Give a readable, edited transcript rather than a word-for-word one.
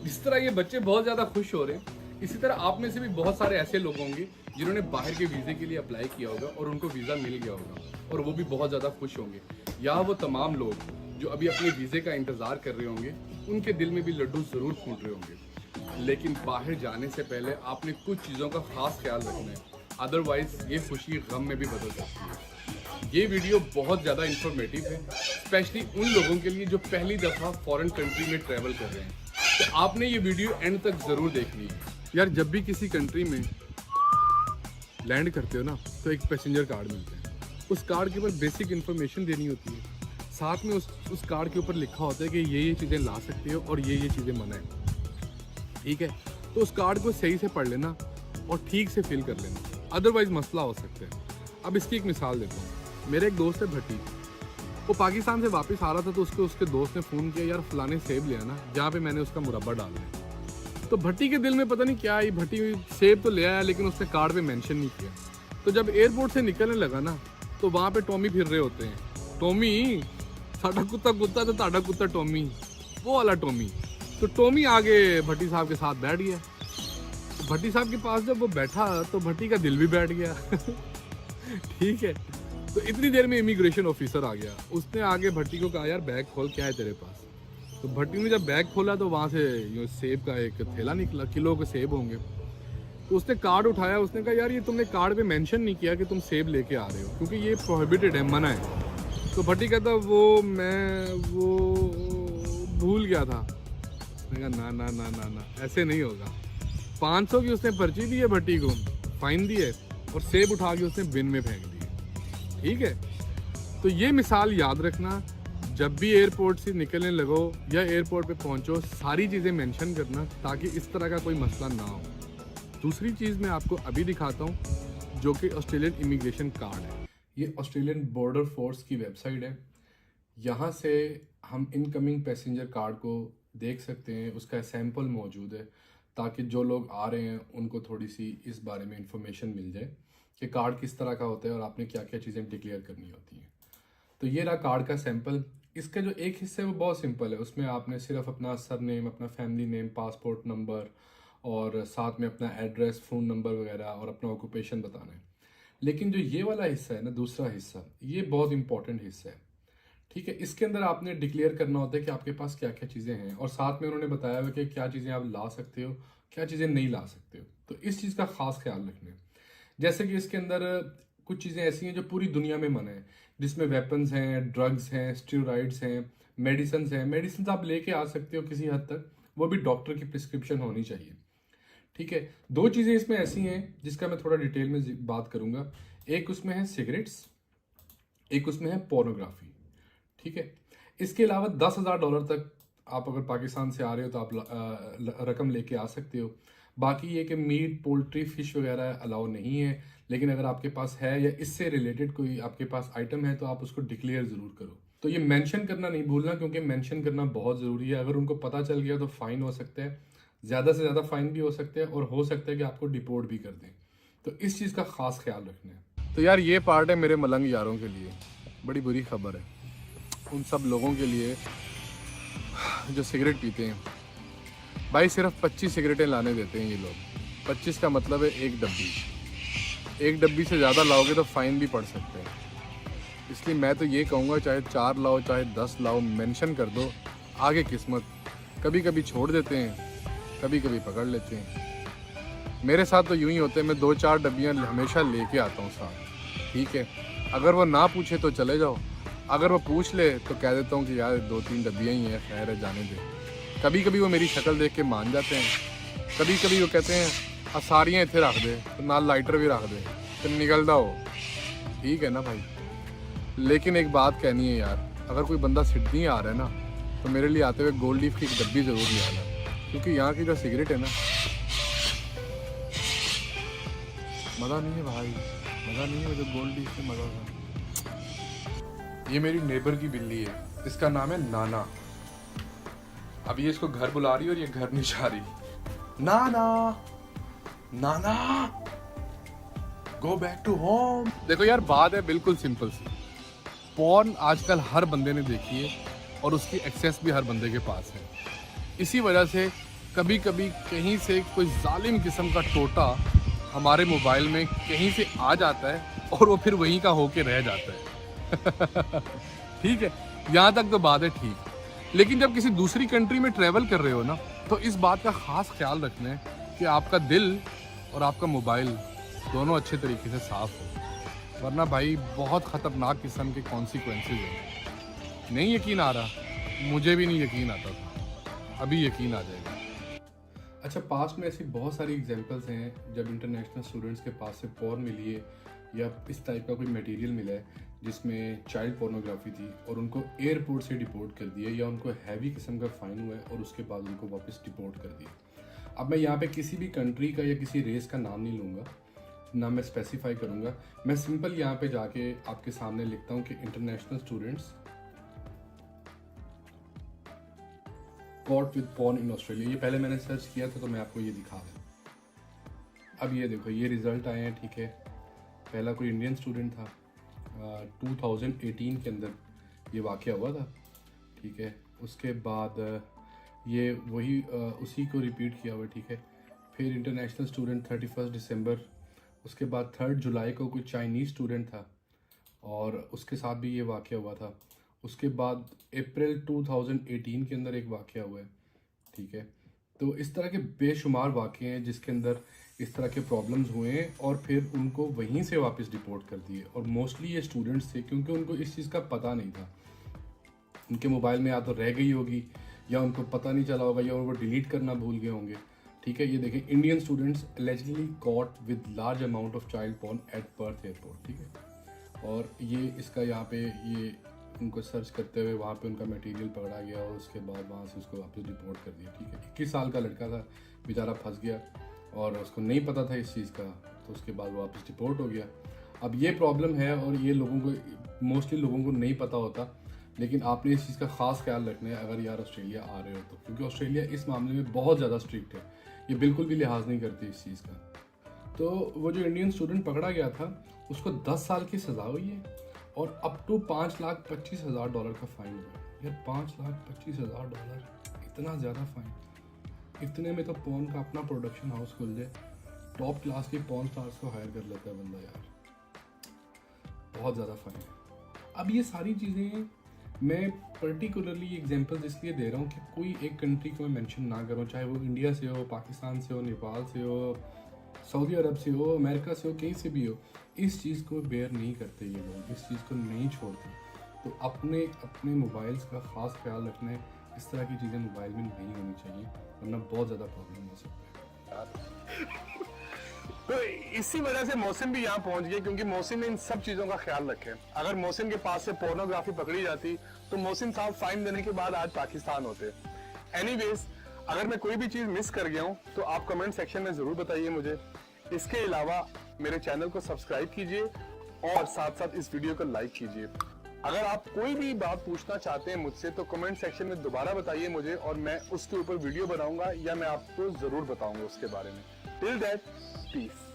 जिस तरह ये बच्चे बहुत ज्यादा खुश हो रहे हैं, इसी तरह आप में से भी बहुत सारे ऐसे लोग होंगे जिन्होंने बाहर के वीजे के लिए अप्लाई किया होगा और उनको वीजा मिल गया होगा और वो भी बहुत ज्यादा खुश होंगे। या वो तमाम लोग जो अभी अपने वीजे का इंतजार कर रहे होंगे, उनके दिल में भी लड्डू जरूर फूट रहे होंगे। लेकिन बाहर जाने से पहले आपने कुछ चीज़ों का खास ख्याल रखना है, अदरवाइज ये खुशी गम में भी बदल सकती है। ये वीडियो बहुत ज़्यादा इंफॉर्मेटिव है, स्पेशली उन लोगों के लिए जो पहली दफ़ा फॉरेन कंट्री में ट्रैवल कर रहे हैं। तो आपने ये वीडियो एंड तक ज़रूर देखनी है। यार जब भी किसी कंट्री में लैंड करते हो ना, तो एक पैसेंजर कार्ड मिलता है। उस कार्ड के ऊपर बेसिक इन्फॉर्मेशन देनी होती है, साथ में उस कार्ड के ऊपर लिखा होता है कि ये चीज़ें ला सकते हो और ये चीज़ें मना है। ठीक है, तो उस कार्ड को सही से पढ़ लेना और ठीक से फिल कर लेना, अदरवाइज मसला हो सकता है। अब इसकी एक मिसाल देता हूँ। मेरे एक दोस्त है भट्टी, वो पाकिस्तान से वापस आ रहा था, तो उसके दोस्त ने फ़ोन किया, यार फलाने सेब ले आना जहाँ पे मैंने उसका मुरब्बा डालना है। तो भट्टी के दिल में पता नहीं क्या है, भट्टी सेब तो ले आया लेकिन उसने कार्ड पे मेंशन नहीं किया। तो जब एयरपोर्ट से निकलने लगा ना, तो वहाँ पे टॉमी फिर रहे होते हैं। टॉमी साडा कुत्ता कुत्ता तो ताड़ा कुत्ता टॉमी, वो वाला टॉमी। तो टॉमी आगे भट्टी साहब के साथ बैठ गया। तो भट्टी साहब के पास जब वो बैठा तो भट्टी का दिल भी बैठ गया। ठीक है, तो इतनी देर में इमिग्रेशन ऑफिसर आ गया। उसने आगे भट्टी को कहा, यार बैग खोल, क्या है तेरे पास। तो भट्टी ने जब बैग खोला तो वहाँ से सेब का एक थैला निकला, किलो के सेब होंगे। तो उसने कार्ड उठाया, उसने कहा, यार ये तुमने कार्ड पे मेंशन नहीं किया कि तुम सेब लेके आ रहे हो, क्योंकि ये प्रोहिबिटेड है, मना है। तो भट्टी कहता, मैं भूल गया था। उसने कहा, ना ना ना ना ना, ऐसे नहीं होगा। 500 की उसने पर्ची दी है भट्टी को, फाइन दी है, और सेब उठा के उसने बिन में फेंक दिए। ठीक है, तो ये मिसाल याद रखना, जब भी एयरपोर्ट से निकलने लगो या एयरपोर्ट पे पहुंचो, सारी चीज़ें मेंशन करना ताकि इस तरह का कोई मसला ना हो। दूसरी चीज़ मैं आपको अभी दिखाता हूँ, जो कि ऑस्ट्रेलियन इमिग्रेशन कार्ड है। ये ऑस्ट्रेलियन बॉर्डर फोर्स की वेबसाइट है। यहाँ से हम इनकमिंग पैसेंजर कार्ड को देख सकते हैं, उसका सैंपल मौजूद है, ताकि जो लोग आ रहे हैं उनको थोड़ी सी इस बारे में इंफॉर्मेशन मिल जाए कि कार्ड किस तरह का होता है और आपने क्या क्या चीज़ें डिक्लेयर करनी होती हैं। तो ये रहा कार्ड का सैंपल। इसका जो एक हिस्सा है वो बहुत सिंपल है, उसमें आपने सिर्फ अपना सरनेम, अपना फैमिली नेम, पासपोर्ट नंबर और साथ में अपना एड्रेस, फ़ोन नंबर वगैरह और अपना ऑक्यूपेशन बताना है। लेकिन जो ये वाला हिस्सा है ना, दूसरा हिस्सा, ये बहुत इंपॉर्टेंट हिस्सा है। ठीक है, इसके अंदर आपने डिक्लेयर करना होता है कि आपके पास क्या क्या चीज़ें हैं, और साथ में उन्होंने बताया हुआ कि क्या चीज़ें आप ला सकते हो, क्या चीज़ें नहीं ला सकते हो। तो इस चीज़ का खास ख्याल रखना है। जैसे कि इसके अंदर कुछ चीज़ें ऐसी हैं जो पूरी दुनिया में मना है, जिसमें वेपन्स हैं, ड्रग्स हैं, स्टेरॉइड्स हैं, मेडिसिन हैं। मेडिसिन आप लेके आ सकते हो किसी हद तक, वो भी डॉक्टर की प्रिस्क्रिप्शन होनी चाहिए। ठीक है, दो चीज़ें इसमें ऐसी हैं जिसका मैं थोड़ा डिटेल में बात करूंगा। एक उसमें है सिगरेट्स, एक उसमें है पोर्नोग्राफी। ठीक है, इसके अलावा $10,000 तक आप अगर पाकिस्तान से आ रहे हो तो आप रकम लेके आ सकते हो। बाकी ये कि मीट, पोल्ट्री, फिश वगैरह अलाउ नहीं है, लेकिन अगर आपके पास है या इससे रिलेटेड कोई आपके पास आइटम है तो आप उसको डिक्लेयर ज़रूर करो। तो ये मेंशन करना नहीं भूलना, क्योंकि मेंशन करना बहुत ज़रूरी है। अगर उनको पता चल गया तो फ़ाइन हो सकता है, ज़्यादा से ज़्यादा फ़ाइन भी हो सकता है, और हो सकता है कि आपको डिपोर्ट भी कर दें। तो इस चीज़ का ख़ास ख्याल रखना है। तो यार ये पार्ट है मेरे मलंग यारों के लिए, बड़ी बुरी खबर है उन सब लोगों के लिए जो सिगरेट पीते हैं। भाई सिर्फ 25 सिगरेटें लाने देते हैं ये लोग। 25 का मतलब है एक डब्बी। एक डब्बी से ज़्यादा लाओगे तो फ़ाइन भी पड़ सकते हैं। इसलिए मैं तो ये कहूँगा, चाहे 4 लाओ चाहे 10 लाओ, मेंशन कर दो, आगे किस्मत। कभी कभी छोड़ देते हैं, कभी कभी पकड़ लेते हैं। मेरे साथ तो यूँ ही होते हैं, मैं 2-4 डब्बियाँ हमेशा लेके आता हूँ साथ। ठीक है, अगर वो ना पूछे तो चले जाओ, अगर वो पूछ ले तो कह देता हूँ कि यार 2-3 डब्बियाँ ही हैं, खैर है, जाने दे। कभी कभी वो मेरी शक्ल देख के मान जाते हैं, कभी कभी वो कहते हैं सारियाँ इतने रख दे, तो नाल लाइटर भी रख दे, तो निकलता हो। ठीक है ना भाई, लेकिन एक बात कहनी है यार, अगर कोई बंदा सिडनी आ रहा है ना, तो मेरे लिए आते हुए गोल्ड लीफ की एक डब्बी ज़रूर ले आना, क्योंकि यहाँ की जो सिगरेट है ना, मज़ा नहीं है भाई, मज़ा नहीं है जो गोल्ड लीफ से मज़ा था। ये मेरी नेबर की बिल्ली है, इसका नाम है नाना। अब ये इसको घर बुला रही है और ये घर नहीं जा रही। नाना नाना गो बैक टू होम। देखो यार, बात है बिल्कुल सिंपल सी। पॉर्न आजकल हर बंदे ने देखी है, और उसकी एक्सेस भी हर बंदे के पास है। इसी वजह से कभी कभी कहीं से कोई जालिम किस्म का टोटा हमारे मोबाइल में कहीं से आ जाता है और वो फिर वहीं का होके रह जाता है। ठीक है, यहाँ तक तो बात है ठीक, लेकिन जब किसी दूसरी कंट्री में ट्रैवल कर रहे हो ना, तो इस बात का ख़ास ख्याल रखना है कि आपका दिल और आपका मोबाइल दोनों अच्छे तरीके से साफ़ हो, वरना भाई बहुत ख़तरनाक किस्म के कॉन्सिक्वेंसेज हैं। नहीं यकीन आ रहा, मुझे भी नहीं यकीन आता था, अभी यकीन आ जाएगा। अच्छा, पास में ऐसी बहुत सारी एग्जांपल्स हैं जब इंटरनेशनल स्टूडेंट्स के पास से पोर्न मिली है या इस टाइप का कोई मटेरियल मिला है जिसमें चाइल्ड पोर्नोग्राफी थी और उनको एयरपोर्ट से डिपोर्ट कर दिया या उनको हैवी किस्म का फ़ाइन हुआ है और उसके बाद उनको वापस डिपोर्ट कर दिया। अब मैं यहाँ पे किसी भी कंट्री का या किसी रेस का नाम नहीं लूँगा, ना मैं स्पेसिफाई करूँगा, मैं सिंपल यहाँ पे जाके आपके सामने लिखता हूँ कि international students caught with porn in Australia. ये पहले मैंने सर्च किया था तो मैं आपको ये दिखा दूँ। अब ये देखो, ये रिजल्ट आए हैं, ठीक है। पहला कोई इंडियन स्टूडेंट था, 2018 के अंदर ये वाक़या हुआ था, ठीक है। उसके बाद ये वही उसी को रिपीट किया हुआ, ठीक है। फिर इंटरनेशनल स्टूडेंट 31 दिसंबर, उसके बाद 3 जुलाई को कोई चाइनीज़ स्टूडेंट था और उसके साथ भी ये वाक़या हुआ था। उसके बाद अप्रैल 2018 के अंदर एक वाक़या हुआ है, ठीक है। तो इस तरह के बेशुमार वाक़े हैं जिसके अंदर इस तरह के प्रॉब्लम्स हुए हैं और फिर उनको वहीं से वापस डिपोर्ट कर दिए। और मोस्टली ये स्टूडेंट्स थे क्योंकि उनको इस चीज़ का पता नहीं था, उनके मोबाइल में या तो रह गई होगी या उनको पता नहीं चला होगा या उनको डिलीट करना भूल गए होंगे, ठीक है। ये देखें, Indian students allegedly caught with large amount of child porn at Perth airport, ठीक है। और ये इसका यहाँ पे ये उनको सर्च करते हुए वहाँ पे उनका मटेरियल पकड़ा गया और उसके बाद वहाँ से उसको वापस रिपोर्ट कर दिया, ठीक है। 21 साल का लड़का था, बेचारा फंस गया और उसको नहीं पता था इस चीज़ का, तो उसके बाद वापस डिपोर्ट हो गया। अब ये प्रॉब्लम है और ये लोगों को, मोस्टली लोगों को नहीं पता होता, लेकिन आपने इस चीज़ का ख़ास ख्याल रखना है अगर यार ऑस्ट्रेलिया आ रहे हो तो, क्योंकि ऑस्ट्रेलिया इस मामले में बहुत ज़्यादा स्ट्रिक्ट है, ये बिल्कुल भी लिहाज नहीं करती इस चीज़ का। तो वो जो इंडियन स्टूडेंट पकड़ा गया था उसको 10 साल की सज़ा हुई है और अप टू $5,25,000 का फ़ाइन हुआ है। यार $5,25,000, इतना ज़्यादा फ़ाइन, इतने में तो पोर्न का अपना प्रोडक्शन हाउस खुल जाए, टॉप क्लास के पोर्न स्टार्स को हायर कर लेता है बंदा यार, बहुत ज़्यादा फ़ाइन। अब ये सारी चीज़ें मैं पर्टिकुलरली एग्जांपल्स इसलिए दे रहा हूँ कि कोई एक कंट्री को मैं मेंशन ना करूँ, चाहे वो इंडिया से हो, पाकिस्तान से हो, नेपाल से हो, सऊदी अरब से हो, अमेरिका से हो, कहीं से भी हो, इस चीज़ को बेयर नहीं करते ये लोग, इस चीज़ को नहीं छोड़ते। तो अपने अपने मोबाइल्स का ख़ास ख्याल रखना है, इस तरह की चीज़ें मोबाइल में नहीं होनी चाहिए वरना बहुत ज़्यादा प्रॉब्लम हो सकता है। तो इसी वजह से मोहसिन भी यहाँ पहुँच गए, क्योंकि मोहसिन ने इन सब चीज़ों का ख्याल रखे। अगर मोहसिन के पास से पोर्नोग्राफी पकड़ी जाती तो मोहसिन साहब फाइन देने के बाद आज पाकिस्तान होते। एनीवेज, अगर मैं कोई भी चीज़ मिस कर गया हूँ तो आप कमेंट सेक्शन में ज़रूर बताइए मुझे। इसके अलावा मेरे चैनल को सब्सक्राइब कीजिए और साथ साथ इस वीडियो को लाइक कीजिए। अगर आप कोई भी बात पूछना चाहते हैं मुझसे तो कमेंट सेक्शन में दोबारा बताइए मुझे और मैं उसके ऊपर वीडियो बनाऊंगा या मैं आपको ज़रूर बताऊंगा उसके बारे में। Till that, piece.